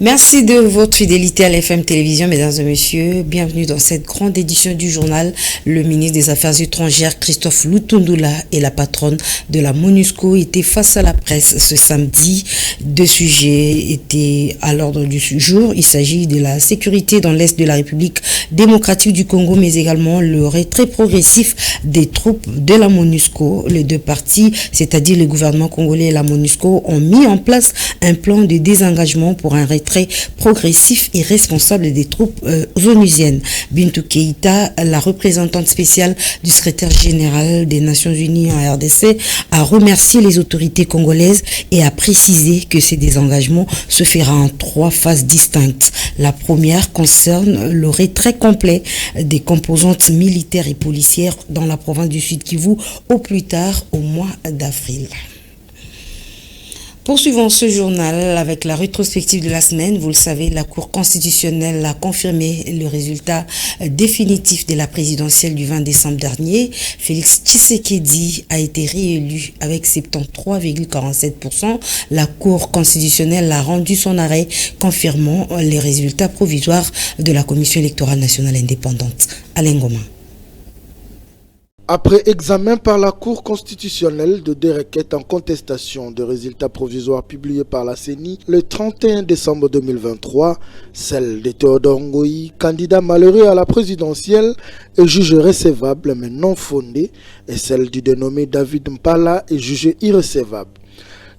Merci de votre fidélité à l'FM Télévision, mesdames et messieurs. Bienvenue dans cette grande édition du journal. Le ministre des Affaires étrangères, Christophe Lutundula, et la patronne de la MONUSCO étaient face à la presse ce samedi. Deux sujets étaient à l'ordre du jour. Il s'agit de la sécurité dans l'Est de la République démocratique du Congo, mais également le retrait progressif des troupes de la MONUSCO. Les deux parties, c'est-à-dire le gouvernement congolais et la MONUSCO, ont mis en place un plan de désengagement pour un retrait progressif et responsable des troupes onusiennes. Bintou Keïta, la représentante spéciale du secrétaire général des Nations Unies en RDC, a remercié les autorités congolaises et a précisé que ce désengagement se fera en 3 phases distinctes. La première concerne le retrait complet des composantes militaires et policières dans la province du Sud Kivu au plus tard au mois d'avril. Poursuivons ce journal avec la rétrospective de la semaine. Vous le savez, la Cour constitutionnelle a confirmé le résultat définitif de la présidentielle du 20 décembre dernier. Félix Tshisekedi a été réélu avec 73,47%. La Cour constitutionnelle a rendu son arrêt confirmant les résultats provisoires de la Commission électorale nationale indépendante. Alain Goma. Après examen par la Cour constitutionnelle de deux requêtes en contestation de résultats provisoires publiés par la CENI le 31 décembre 2023, celle de Théodore Ngoï, candidat malheureux à la présidentielle, est jugée recevable mais non fondée, et celle du dénommé David Mpala est jugée irrecevable.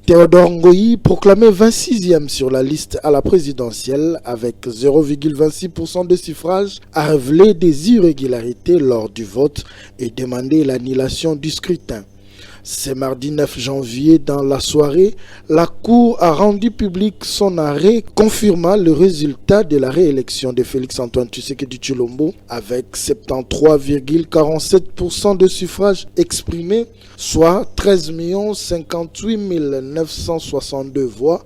Théodore Ngoï, proclamé 26e sur la liste à la présidentielle avec 0,26% de suffrage, a révélé des irrégularités lors du vote et demandé l'annulation du scrutin. Ce mardi 9 janvier, dans la soirée, la Cour a rendu public son arrêt confirmant le résultat de la réélection de Félix-Antoine Tshisekedi Tshilombo avec 73,47% de suffrages exprimés, soit 13 58 962 voix,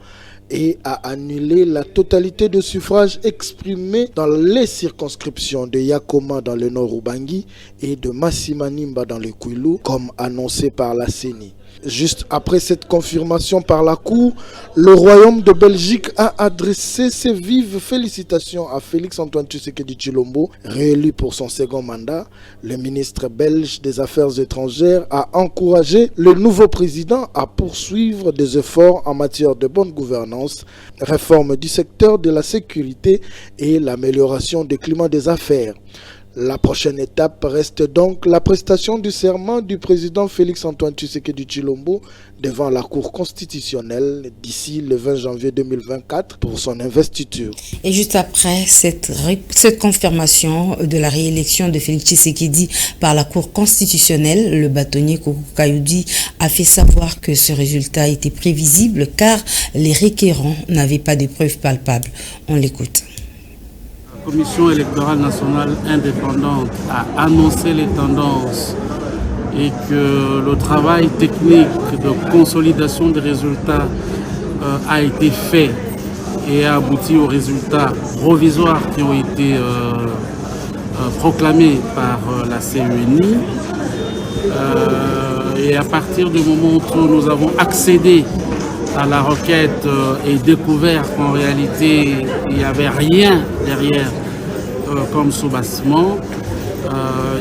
et a annulé la totalité de suffrages exprimés dans les circonscriptions de Yakoma dans le nord Ubangi et de Massimanimba dans le Kwilu, comme annoncé par la CENI. Juste après cette confirmation par la Cour, le Royaume de Belgique a adressé ses vives félicitations à Félix-Antoine Tshisekedi Tshilombo, réélu pour son second mandat. Le ministre belge des Affaires étrangères a encouragé le nouveau président à poursuivre des efforts en matière de bonne gouvernance, réforme du secteur de la sécurité et l'amélioration du climat des affaires. La prochaine étape reste donc la prestation du serment du président Félix-Antoine Tshisekedi Tshilombo devant la Cour constitutionnelle d'ici le 20 janvier 2024 pour son investiture. Et juste après cette confirmation de la réélection de Félix Tshisekedi par la Cour constitutionnelle, le bâtonnier Koko Kayoudi a fait savoir que ce résultat était prévisible car les requérants n'avaient pas de preuves palpables. On l'écoute. La Commission électorale nationale indépendante a annoncé les tendances et que le travail technique de consolidation des résultats a été fait et a abouti aux résultats provisoires qui ont été proclamés par la CENI. Et à partir du moment où nous avons accédé à la requête et découvert qu'en réalité il n'y avait rien derrière comme soubassement,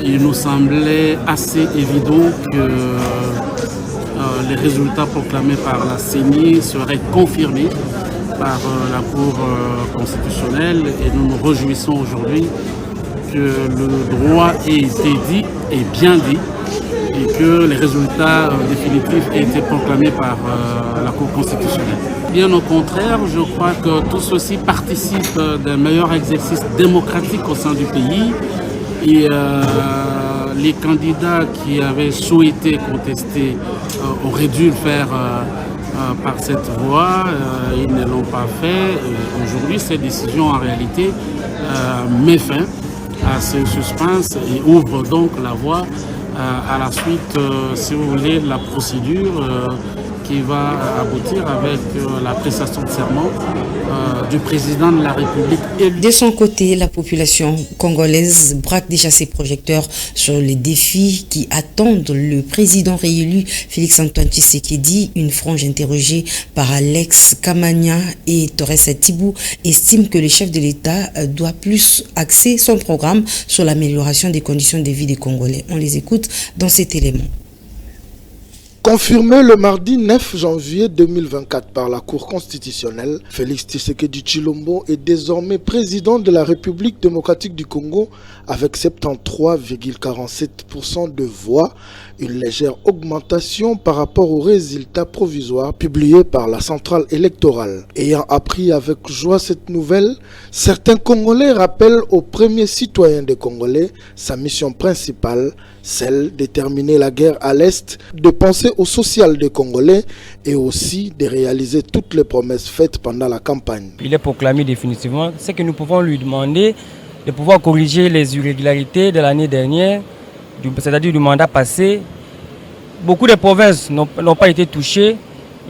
il nous semblait assez évident que les résultats proclamés par la CENI seraient confirmés par la Cour constitutionnelle et nous nous réjouissons aujourd'hui que le droit ait été dit et bien dit et que les résultats définitifs aient été proclamés par la Cour constitutionnelle. Bien au contraire, je crois que tout ceci participe d'un meilleur exercice démocratique au sein du pays et les candidats qui avaient souhaité contester auraient dû le faire par cette voie, ils ne l'ont pas fait. Aujourd'hui, cette décision en réalité met fin à ce suspense et ouvre donc la voie à la suite, si vous voulez, de la procédure qui va aboutir avec la prestation de serment du président de la République élu. De son côté, la population congolaise braque déjà ses projecteurs sur les défis qui attendent le président réélu Félix-Antoine Tshisekedi. Une frange interrogée par Alex Kamania et Torres Tibou estime que le chef de l'État doit plus axer son programme sur l'amélioration des conditions de vie des Congolais. On les écoute dans cet élément. Confirmé le mardi 9 janvier 2024 par la Cour constitutionnelle, Félix Tshisekedi Tshilombo est désormais président de la République démocratique du Congo avec 73,47% de voix, une légère augmentation par rapport aux résultats provisoires publiés par la centrale électorale. Ayant appris avec joie cette nouvelle, certains Congolais rappellent au premier citoyen des Congolais sa mission principale, celle de terminer la guerre à l'Est, de penser au social des Congolais et aussi de réaliser toutes les promesses faites pendant la campagne. Il est proclamé définitivement. Ce que nous pouvons lui demander, de pouvoir corriger les irrégularités de l'année dernière, c'est-à-dire du mandat passé. Beaucoup de provinces n'ont pas été touchées.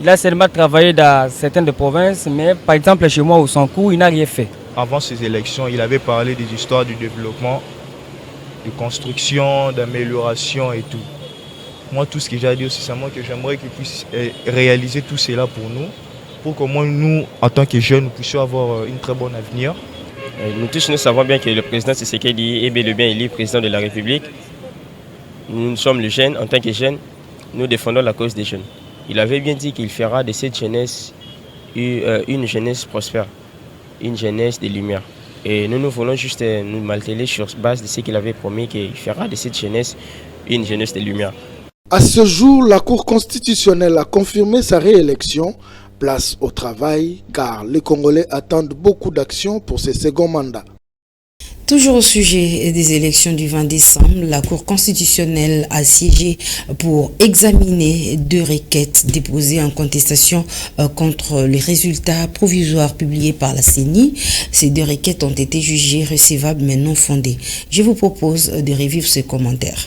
Il a seulement travaillé dans certaines provinces, mais par exemple chez moi au Sankou, il n'a rien fait. Avant ces élections, il avait parlé des histoires du développement, de construction, d'amélioration et tout. Moi, tout ce que j'ai à dire, c'est seulement que j'aimerais qu'il puisse réaliser tout cela pour nous, pour qu'au moins nous, en tant que jeunes, nous puissions avoir une très bonne avenir. Nous tous, nous savons bien que le président Tshisekedi est bel et bien élu président de la République. Nous sommes les jeunes, en tant que jeunes, nous défendons la cause des jeunes. Il avait bien dit qu'il fera de cette jeunesse une jeunesse prospère, une jeunesse de lumière. Et nous voulons juste nous malteler sur base de ce qu'il avait promis, qu'il fera de cette jeunesse une jeunesse de lumière. À ce jour, la Cour constitutionnelle a confirmé sa réélection. Place au travail, car les Congolais attendent beaucoup d'actions pour ce second mandat. Toujours au sujet des élections du 20 décembre, la Cour constitutionnelle a siégé pour examiner 2 requêtes déposées en contestation contre les résultats provisoires publiés par la CENI. Ces 2 requêtes ont été jugées recevables mais non fondées. Je vous propose de revivre ces commentaires.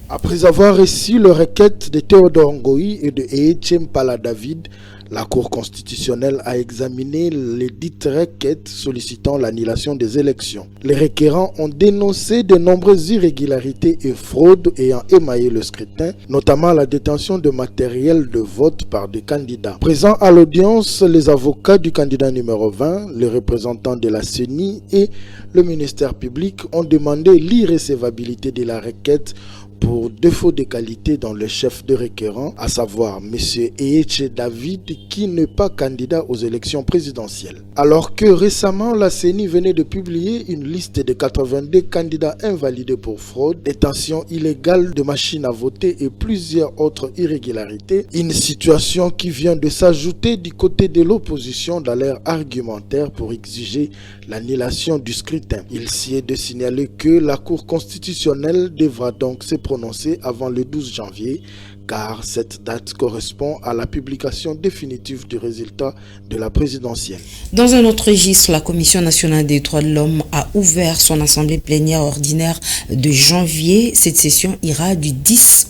Après avoir reçu les requêtes de Théodore Ngoï et de Eetchem Pala David, la Cour constitutionnelle a examiné les dites requêtes sollicitant l'annulation des élections. Les requérants ont dénoncé de nombreuses irrégularités et fraudes ayant émaillé le scrutin, notamment la détention de matériel de vote par des candidats. Présents à l'audience, les avocats du candidat numéro 20, les représentants de la CENI et le ministère public ont demandé l'irrecevabilité de la requête pour défaut de qualité dans le chef de requérant, à savoir M. Eetche David, qui n'est pas candidat aux élections présidentielles. Alors que récemment, la CENI venait de publier une liste de 82 candidats invalidés pour fraude, détention illégale de machines à voter et plusieurs autres irrégularités, une situation qui vient de s'ajouter du côté de l'opposition dans leur argumentaire pour exiger l'annulation du scrutin. Il s'y est de signaler que la Cour constitutionnelle devra donc se prononcer avant le 12 janvier, car cette date correspond à la publication définitive du résultat de la présidentielle. Dans un autre registre, la Commission nationale des droits de l'homme a ouvert son assemblée plénière ordinaire de janvier. Cette session ira du 10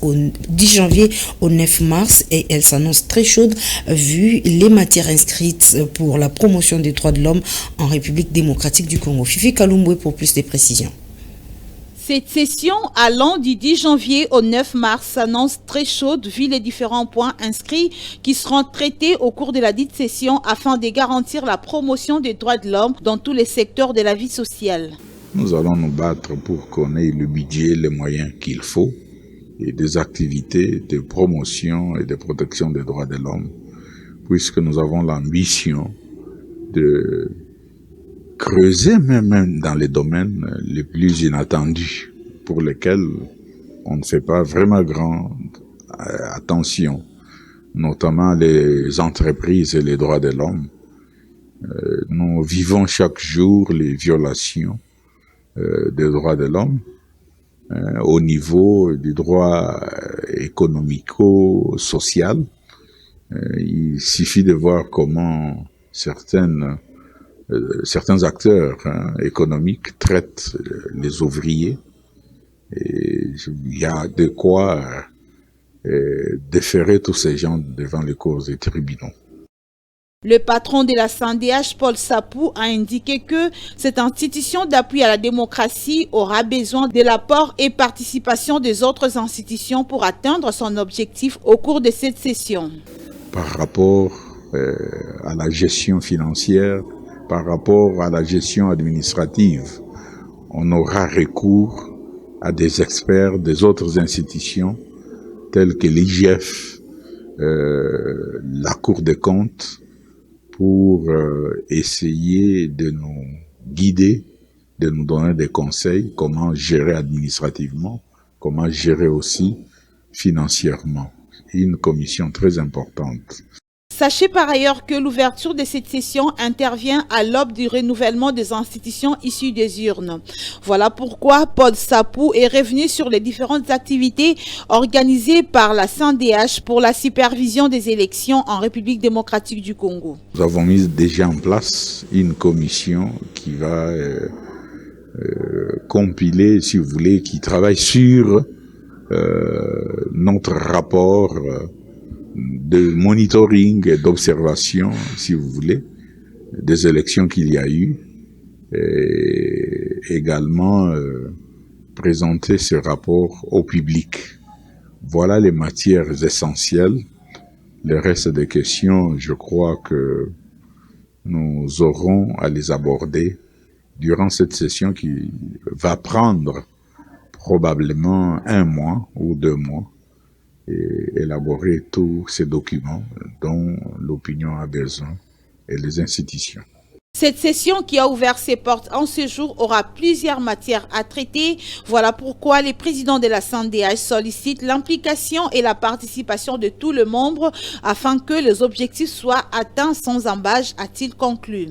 janvier au 9 mars et elle s'annonce très chaude vu les matières inscrites pour la promotion des droits de l'homme en République démocratique du Congo. Fifi Kalumbwe pour plus de précisions. Cette session allant du 10 janvier au 9 mars s'annonce très chaude vu les différents points inscrits qui seront traités au cours de la dite session afin de garantir la promotion des droits de l'homme dans tous les secteurs de la vie sociale. Nous allons nous battre pour qu'on ait le budget, les moyens qu'il faut et des activités de promotion et de protection des droits de l'homme, puisque nous avons l'ambition de creuser même dans les domaines les plus inattendus pour lesquels on ne fait pas vraiment grande attention, notamment les entreprises et les droits de l'homme. Nous vivons chaque jour les violations des droits de l'homme au niveau du droit économico-social. Il suffit de voir comment certains acteurs économiques traitent les ouvriers. Et il y a de quoi déférer tous ces gens devant les cours des tribunaux. Le patron de la SANDH, Paul Sapou, a indiqué que cette institution d'appui à la démocratie aura besoin de l'apport et participation des autres institutions pour atteindre son objectif au cours de cette session. Par rapport à la gestion financière, par rapport à la gestion administrative, on aura recours à des experts des autres institutions telles que l'IGF, la Cour des comptes, pour essayer de nous guider, de nous donner des conseils, comment gérer administrativement, comment gérer aussi financièrement. Une commission très importante. Sachez par ailleurs que l'ouverture de cette session intervient à l'aube du renouvellement des institutions issues des urnes. Voilà pourquoi Paul Sapou est revenu sur les différentes activités organisées par la SANDH pour la supervision des élections en République démocratique du Congo. Nous avons mis déjà en place une commission qui va compiler, si vous voulez, qui travaille sur notre rapport de monitoring et d'observation, si vous voulez, des élections qu'il y a eu, et également présenter ce rapport au public. Voilà les matières essentielles. Le reste des questions, je crois que nous aurons à les aborder durant cette session qui va prendre probablement 1 mois ou 2 mois et élaborer tous ces documents dont l'opinion a besoin et les institutions. Cette session qui a ouvert ses portes en ce jour aura plusieurs matières à traiter. Voilà pourquoi les présidents de la SANDH sollicitent l'implication et la participation de tout le monde afin que les objectifs soient atteints sans embâche, a-t-il conclu.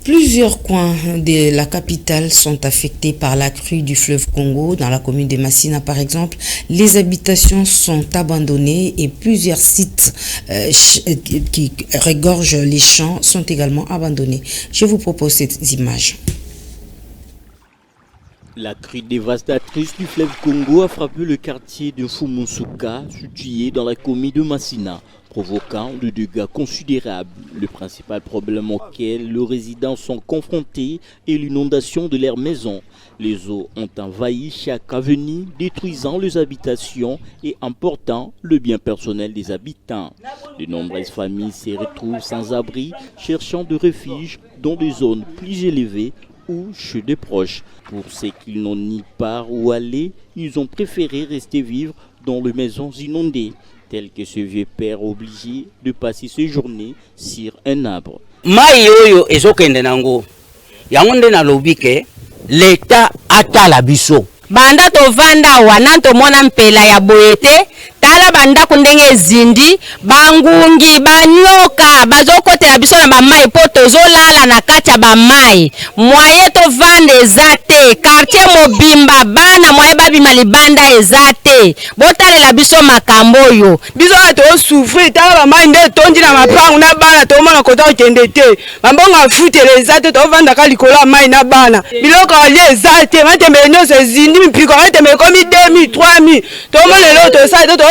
Plusieurs coins de la capitale sont affectés par la crue du fleuve Congo. Dans la commune de Massina, par exemple, les habitations sont abandonnées et plusieurs sites qui regorgent les champs sont également abandonnés. Je vous propose cette image. La crue dévastatrice du fleuve Congo a frappé le quartier de Fumunsuka, situé dans la commune de Massina, provoquant des dégâts considérables. Le principal problème auquel les résidents sont confrontés est l'inondation de leurs maisons. Les eaux ont envahi chaque avenue, détruisant les habitations et emportant le bien personnel des habitants. De nombreuses familles se retrouvent sans abri, cherchant de refuge dans des zones plus élevées ou chez des proches. Pour ceux qui n'ont ni part où aller, ils ont préféré rester vivre dans les maisons inondées, tel que ce vieux père obligé de passer ses journées sur un arbre. Mai oyo ezokende nango yango nde nalobi ke l'État atala biso banda tovanda wana tomona mpela ya boyete tala banda kundenge ezindi bangungi banyoka bazokotela biso na bamai po tozolala na kati ya bamai mwaye tovanda eza te quartier mobimba bana mwaye babima libanda eza te botalela biso makambo oyo biso tosufri tala bamai nde tondi na mapangu na bana tomona kota okende te bambongo afutela eza te tovanda ka likolo ya mai na bana biloko alie eza te matembele nyonso ezindi mipiko matembele komi 2000 3000 tomona lelo tosala te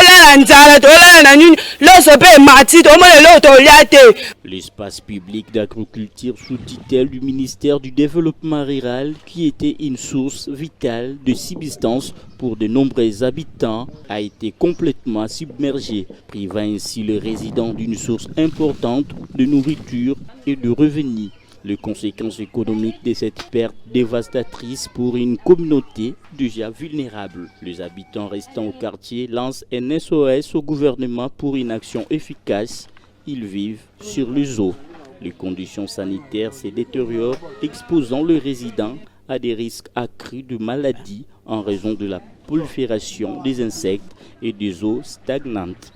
L'espace public d'agriculture sous tutelle du ministère du Développement rural, qui était une source vitale de subsistance pour de nombreux habitants, a été complètement submergé, privant ainsi les résidents d'une source importante de nourriture et de revenus. Les conséquences économiques de cette perte dévastatrice pour une communauté déjà vulnérable. Les habitants restant au quartier lancent un SOS au gouvernement pour une action efficace. Ils vivent sur les eaux. Les conditions sanitaires se détériorent, exposant les résidents à des risques accrus de maladies en raison de la prolifération des insectes et des eaux stagnantes.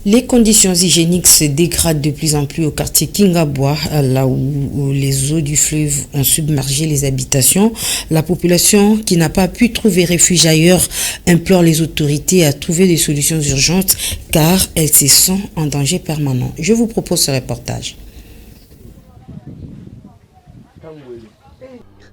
Les conditions hygiéniques se dégradent de plus en plus au quartier Kingabwa, là où les eaux du fleuve ont submergé les habitations. La population qui n'a pas pu trouver refuge ailleurs implore les autorités à trouver des solutions urgentes car elles se sentent en danger permanent. Je vous propose ce reportage.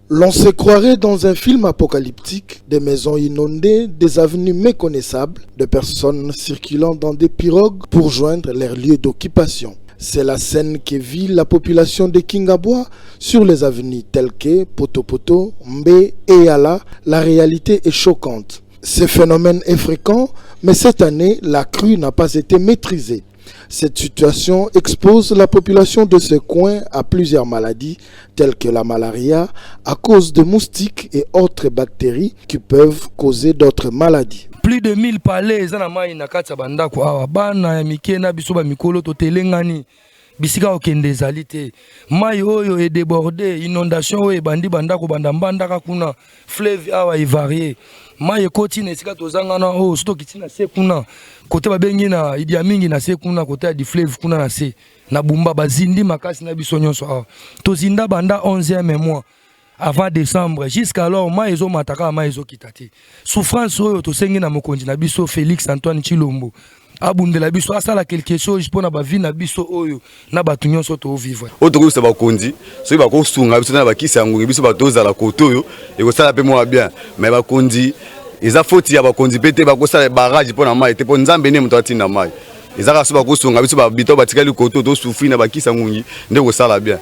L'on se croirait dans un film apocalyptique, des maisons inondées, des avenues méconnaissables, de personnes circulant dans des pirogues pour joindre leur lieu d'occupation. C'est la scène que vit la population de Kingabwa sur les avenues telles que Potopoto, Mbé et Yala. La réalité est choquante. Ce phénomène est fréquent, mais cette année, la crue n'a pas été maîtrisée. Cette situation expose la population de ce coin à plusieurs maladies telles que la malaria à cause de moustiques et autres bactéries qui peuvent causer d'autres maladies. Plus de 1000 palais ezana mai na kati banda ko awa bana ya mike na biso ba mikolo to telengani bisika okende ezali te mai oyo est débordé inondation oyo bandi banda ko banda mbanda kuna fleuve awa ivarie mai ekoti na esika tozangana oyo soto kitina se kuna kote babengi na Idi Mingi na se kuna kote ya di fleuve kuna na se na bumba bazindi makasi na biso nyonso awa tozinda banda 11e mois avant décembre jusqu'alors mai ezo mataka mai ezo kitati souffrance oyo to sengi na mokonzi na biso Félix Antoine Chilombo abundela biso asala quelque chose pona ba vie na biso oyo na batu nyonso to vivre oto sa bakonzi so ba ko sunga biso na bakisa ngungi biso batoza la koto oyo eko sala pe mo bien mais bakonzi eza faute ya bakonzi pete ba ko sala barrage pona mai te pona nzambe ne muto atinda mai ezaka so ba ko sunga biso ba bito batikali koto to souffrir na bakisa ngungi ndeko sala bien.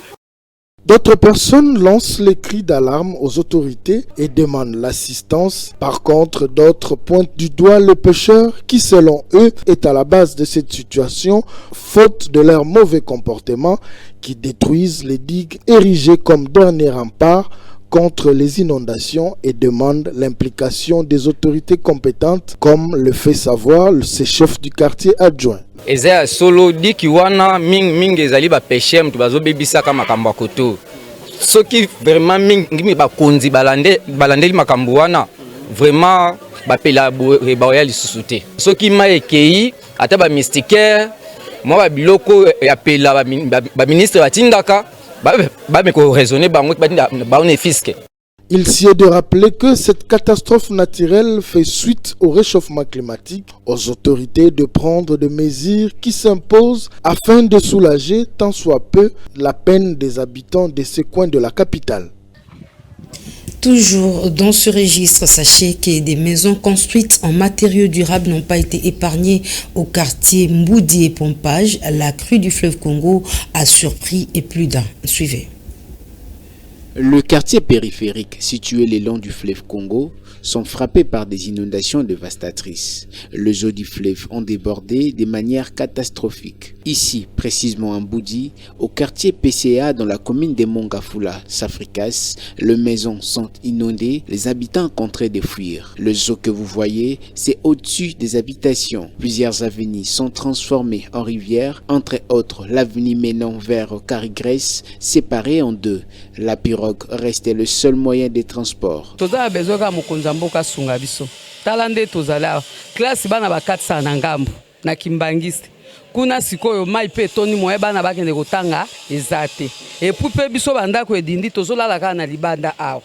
D'autres personnes lancent les cris d'alarme aux autorités et demandent l'assistance. Par contre, d'autres pointent du doigt le pêcheur qui, selon eux, est à la base de cette situation, faute de leur mauvais comportement, qui détruisent les digues érigées comme dernier rempart contre les inondations et demandent l'implication des autorités compétentes, comme le fait savoir ce chef du quartier adjoint. Ezaya solo diki wana ming ezali ba pêcher mtu bazo bebisaka makambo koto soki vraiment mingi ba konzi balandeli makambo wana vraiment ba pela ba ya lisusuté soki ma ekei ata ba mysticaire moi ba biloko ya pela ba ministre batindaka ba me ko raisonner bango ba on fisque. Il s'y est de rappeler que cette catastrophe naturelle fait suite au réchauffement climatique, aux autorités de prendre des mesures qui s'imposent afin de soulager tant soit peu la peine des habitants de ces coins de la capitale. Toujours dans ce registre, sachez que des maisons construites en matériaux durables n'ont pas été épargnées au quartier Mboudi et Pompage. La crue du fleuve Congo a surpris et plus d'un. Suivez. Le quartier périphérique situé le long du fleuve Congo sont frappés par des inondations dévastatrices. Les eaux du fleuve ont débordé de manière catastrophique. Ici, précisément en Mboudi, au quartier PCA dans la commune de Mongafula, Safrikas, les maisons sont inondées, les habitants contraints de fuir. Les eaux que vous voyez, c'est au-dessus des habitations. Plusieurs avenues sont transformées en rivières, entre autres l'avenue menant vers Carigrès, séparée en deux. La pirogue restait le seul moyen de transport. mboka sunga biso talande tozala classe bana ba 400 na ngambo na Kimbangisi kuna sikoyo mai pe toni moye bana bakende kotanga ezate et puis pe biso banda ko edindi tozolala kana na libanda awo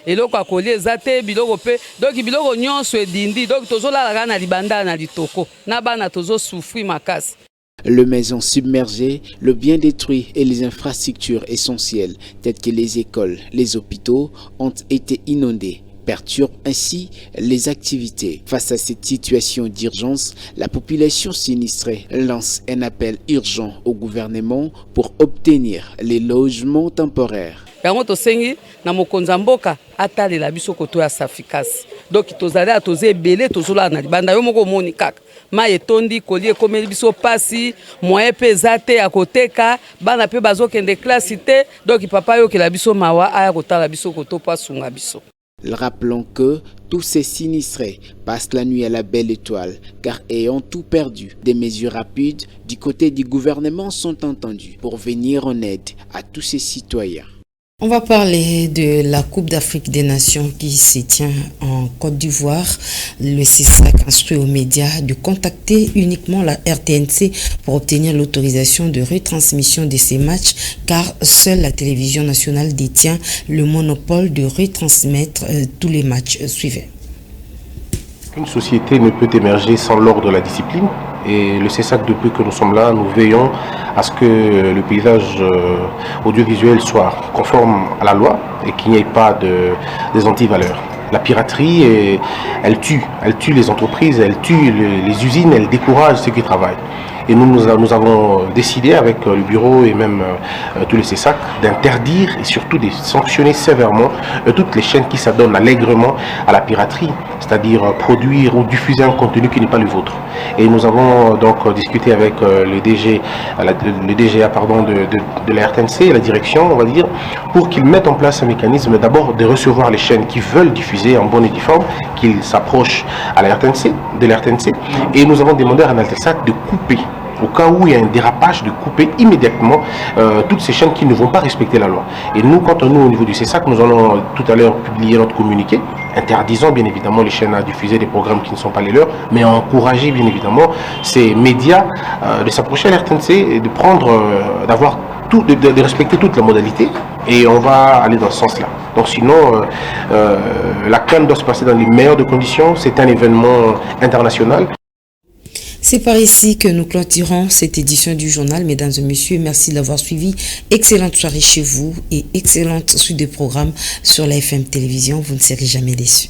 eloko akoli ezate biloko pe donc biloko nyonso edindi donc tozolala kana na libanda na litoko na bana tozo souffrir makasi. Les maisons submergées, le bien détruit et les infrastructures essentielles telles que les écoles, les hôpitaux ont été inondées, perturbe ainsi les activités. Face à cette situation d'urgence, la population sinistrée lance un appel urgent au gouvernement pour obtenir les logements temporaires. Yango tosengi na mokonza mboka atalela biso koto ya Safikasi. Donc tozala toze belé tozola na libanda yo moko moni kaka. Ma etondi kolie komeli biso pasi moyen pe zate ya koteka bana pe bazokende classe te donc papa yo ke la biso mawa aya kotala biso koto pasunga biso. Rappelons que tous ces sinistrés passent la nuit à la belle étoile car ayant tout perdu, des mesures rapides du côté du gouvernement sont entendues pour venir en aide à tous ces citoyens. On va parler de la Coupe d'Afrique des Nations qui se tient en Côte d'Ivoire. Le CESAC instruit aux médias de contacter uniquement la RTNC pour obtenir l'autorisation de retransmission de ces matchs car seule la télévision nationale détient le monopole de retransmettre tous les matchs suivants. Une société ne peut émerger sans l'ordre de la discipline Et le CESAC, depuis que nous sommes là, nous veillons à ce que le paysage audiovisuel soit conforme à la loi et qu'il n'y ait pas des antivaleurs. La piraterie, elle tue les entreprises, elle tue les usines, elle décourage ceux qui travaillent. Et nous avons décidé avec le bureau et même tous les CESAC d'interdire et surtout de sanctionner sévèrement toutes les chaînes qui s'adonnent allègrement à la piraterie, c'est-à-dire produire ou diffuser un contenu qui n'est pas le vôtre. Et nous avons donc discuté avec le DGA de la RTNC, la direction, on va dire, pour qu'ils mettent en place un mécanisme d'abord de recevoir les chaînes qui veulent diffuser en bonne et due forme, qu'ils s'approchent de la RTNC. Et nous avons demandé à Renaltesac de couper, au cas où il y a un dérapage, de couper immédiatement toutes ces chaînes qui ne vont pas respecter la loi. Et nous, quant à nous, au niveau du CESAC, nous allons tout à l'heure publier notre communiqué, interdisant bien évidemment les chaînes à diffuser des programmes qui ne sont pas les leurs, mais à encourager bien évidemment ces médias de s'approcher à la RTNC et de de respecter toute la modalité. Et on va aller dans ce sens-là. Donc sinon, la CAN doit se passer dans les meilleures de conditions. C'est un événement international. C'est par ici que nous clôturons cette édition du journal. Mesdames et messieurs, merci d'avoir suivi. Excellente soirée chez vous et excellente suite de programmes sur la FM Télévision. Vous ne serez jamais déçus.